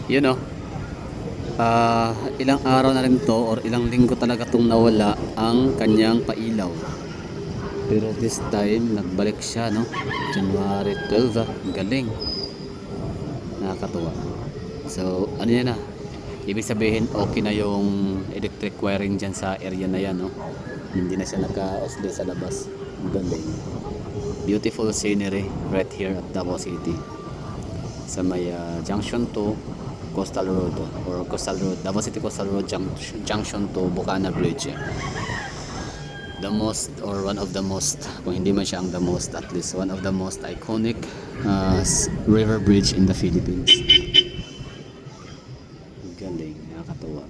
Yun know, ilang araw na rin to or ilang linggo talaga tong nawala ang kanyang pailaw. Pero this time nagbalik siya, no? January 12, galing. Nakakatuwa. So ano yan, ibig sabihin okay na yung electric wiring dyan sa area na yan, no? Hindi na siya naka-osde sa labas. Galing. Beautiful scenery right here at Davao City sa may junction to Coastal Road or Coastal Road, Davao City Coastal Road junction to Bukana Bridge. The most or one of the most, kung hindi man siya ang the most, at least one of the most iconic river bridge in the Philippines. Galing, nakakatuwa.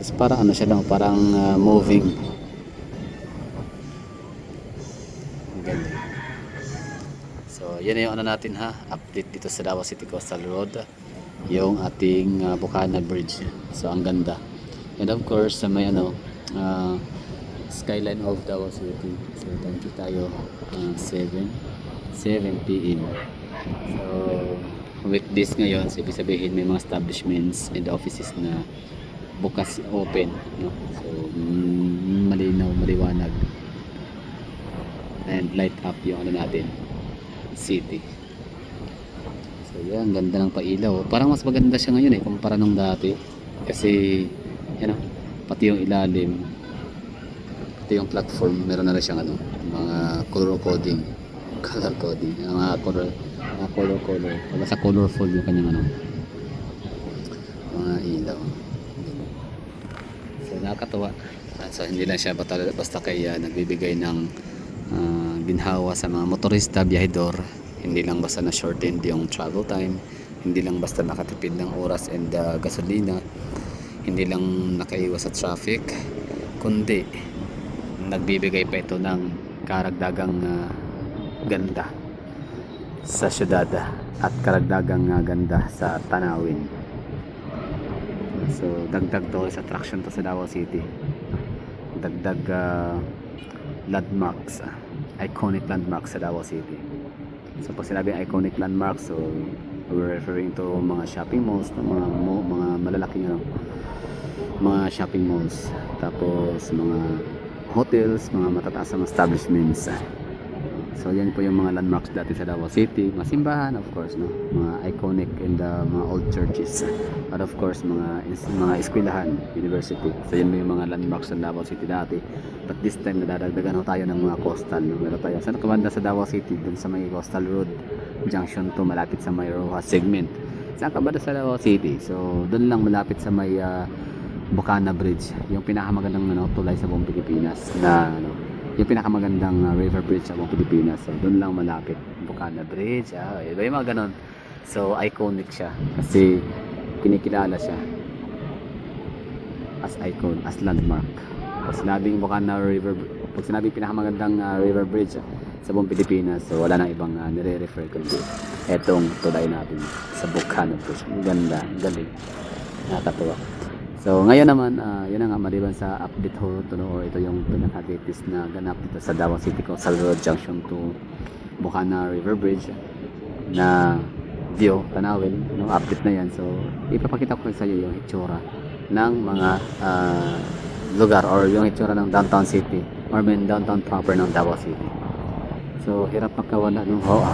Tapos parang ano siya lang, parang moving. Galing. So, yan yung ano natin update dito sa Davao City Coastal Road, yung ating Bukana Bridge. So, ang ganda. And of course, sa may skyline of Davao City. So, thank you tayo 7 p.m. So, weekdays ngayon, so ibig sabihin may mga establishments and offices na bukas open, no? So, malinaw, maliwanag and light up yung ano natin city. So yan, ganda ng pailaw. Parang mas maganda siya ngayon kumpara nung dati. Kasi pati yung ilalim, pati yung platform, meron na rin siyang mga color coding. Basta colorful yung kanyang mga ilaw. So nakakatawa. So hindi lang siya basta kaya nagbibigay ng ginhawa sa mga motorista, biyahedor. Hindi lang basta na shorten yung travel time, hindi lang basta nakatipid ng oras and gasolina, hindi lang nakaiwas sa traffic, kundi nagbibigay pa ito ng karagdagang ganda sa syudad at karagdagang ganda sa tanawin. So dagdag to sa attraction to sa Davao City, dagdag landmarks, iconic landmarks sa Davao City. So pag sinabing iconic landmarks, so we're referring to mga shopping malls, mga malalaking mga shopping malls, tapos mga hotels, mga matataas na establishments. So yan po yung mga landmarks dati sa Davao City, mga simbahan of course, mga iconic and mga old churches, at of course mga eskwelahan, university. So yan yung mga landmarks sa Davao City dati. But this time nadadagdagan tayo ng mga coastal. Meron tayo sa nakabanda sa Davao City, dun sa may Coastal Road junction to, malapit sa may Rojas segment. Saan ka ba sa Davao City? So dun lang malapit sa may Bukana Bridge, yung pinakamagandang tulay sa buong Pilipinas na yung pinakamagandang river bridge sa buong Pilipinas. So doon lang malapit, Bukana Bridge. Iba yung mga ganon. So iconic siya kasi kinikilala siya as icon, as landmark. Pag sinabing Bukana River, pag sinabing pinakamagandang river bridge sa buong Pilipinas, so wala nang ibang nire-refer kundi etong tulay natin sa Bukana Bridge. Ang ganda, galing, nakakatuwa. So ngayon naman, yun na nga, maliban sa update ho or ito yung pinaka-latest na ganap dito sa Davao City Coastal Road junction to Bukana River Bridge na view, tanawin, update na yan. So ipapakita ko sa iyo yung itsura ng mga lugar or yung itsura ng downtown city or downtown proper ng Davao City. So hirap magkawala,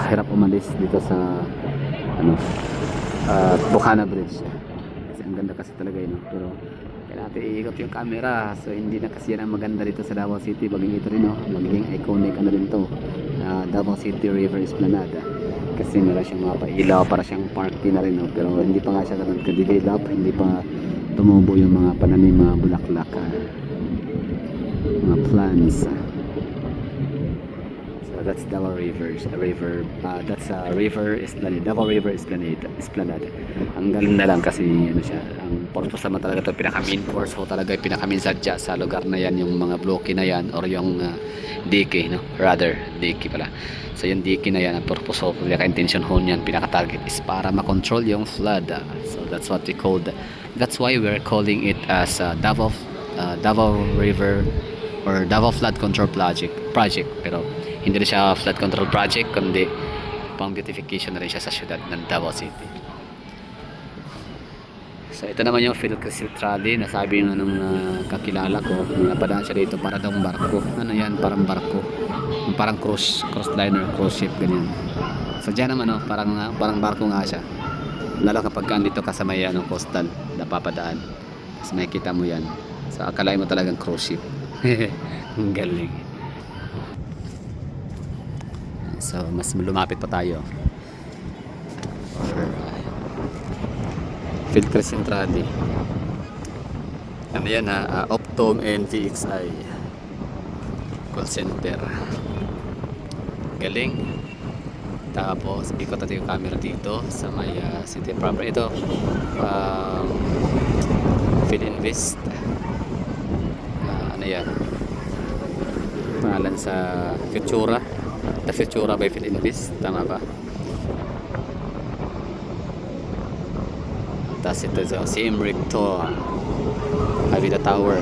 hirap umalis dito sa Bukana Bridge. Ang ganda kasi talaga yun, pero kaya natin iikot yung camera. So hindi na kasi yan ang maganda dito sa Davao City. Maging ito rin, magiging iconic rin to, Davao City River Esplanade, kasi meron siyang mga pailaw, para siyang party na rin, pero hindi pa nga siya ganun ka-develop, hindi pa tumubo yung mga pananim, mga bulaklak, mga plants. That's Davao River, that's River Esplanade, Davao River Esplanade. Ang galing na lang kasi siya, ang purpose naman talaga ito, pinaka-main course ho talaga, pinaka-main sadya sa lugar na yan, yung mga bloke na yan or yung dike, dike pala. So yung dike na yan, ang purpose ho, pinaka-intention ho niyan, pinaka-target is para makontrol yung flood. So that's what we called, that's why we're calling it as Davao Davao River or Davao Flood Control Project, pero hindi na siya flood control project kundi pang beautification na rin siya sa syudad ng Davao City. So ito naman yung Phil Trolley na sabi ng kakilala ko, napadaan siya dito para daw barko. Ano yan, parang barko, parang cruise liner, cruise ship, ganyan. So dyan naman parang barko nga siya, lalo kapag andito ka sa may coastal, napapadaan, tapos makikita mo yan. So akalain mo talagang cruise ship. Ang galing. So mas lumapit pa tayo. Field Crescent Rally. Ano yan Optom and VXI call center. Galing. Tapos ikot natin yung camera dito sa may city proper. Ito Filinvest. Ano yan, pangalan sa Futura, The Futura by Filinvest, tama ba? Tapos ito sa Siem Reap to Avida Tower.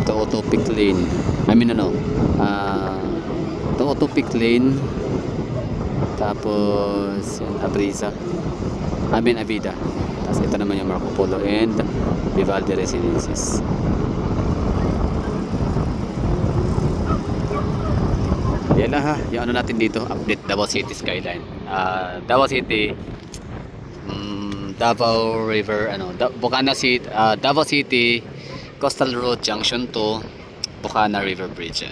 Ito Autopic Lane, ito Autopic Lane. Tapos yun, Avida. Tapos ito naman yung Marco Polo and Vivaldi Residences. Yan lang yung ano natin dito, update Davao City skyline. Davao City, Davao River, Bocana City, Davao City Coastal Road Junction to Bocana River Bridge.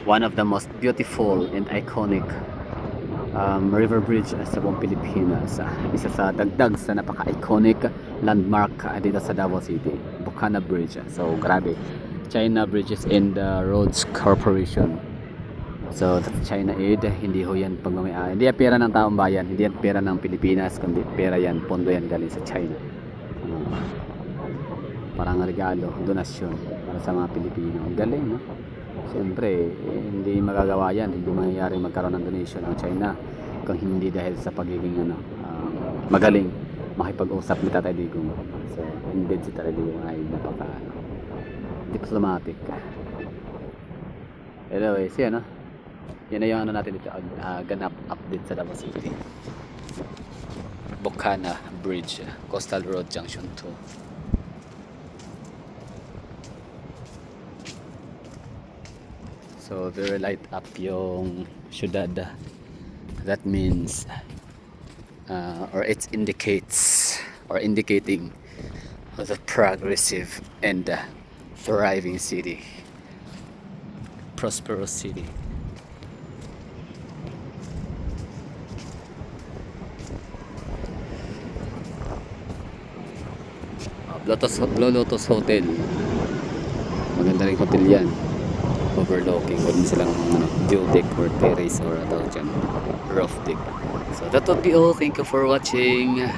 One of the most beautiful and iconic river bridge sa buong Pilipinas. Isa sa dagdag sa napaka-iconic landmark dito sa Davao City, Bocana Bridge. So grabe, China Bridges and Roads Corporation. So China aid, hindi ho yan pagmamayari, hindi yan pera ng taong bayan, hindi yan pera ng Pilipinas, kundi pera yan, pondo yan galing sa China. Parang regalo, donasyon para sa mga Pilipino. Ang galing, no? Siyempre, hindi magagawa yan, hindi mangyayari magkaroon ng donation ng China kung hindi dahil sa pagiging magaling makipag-usap ni Tatay Digong. So, indeed si Tatay Digong ay napaka diplomatic. Anyway, yan na yung natin dito, ganap update sa Davao City. Bocana Bridge, Coastal Road Junction 2. So very light up yung syudad. That means or it indicates or indicating the progressive and thriving city, prosperous city. Blue Lotus Hotel, maganda rin hotel yan, overlooking, pwede silang view deck or terrace or tawag dyan, roof deck. So that would be all. Thank you for watching.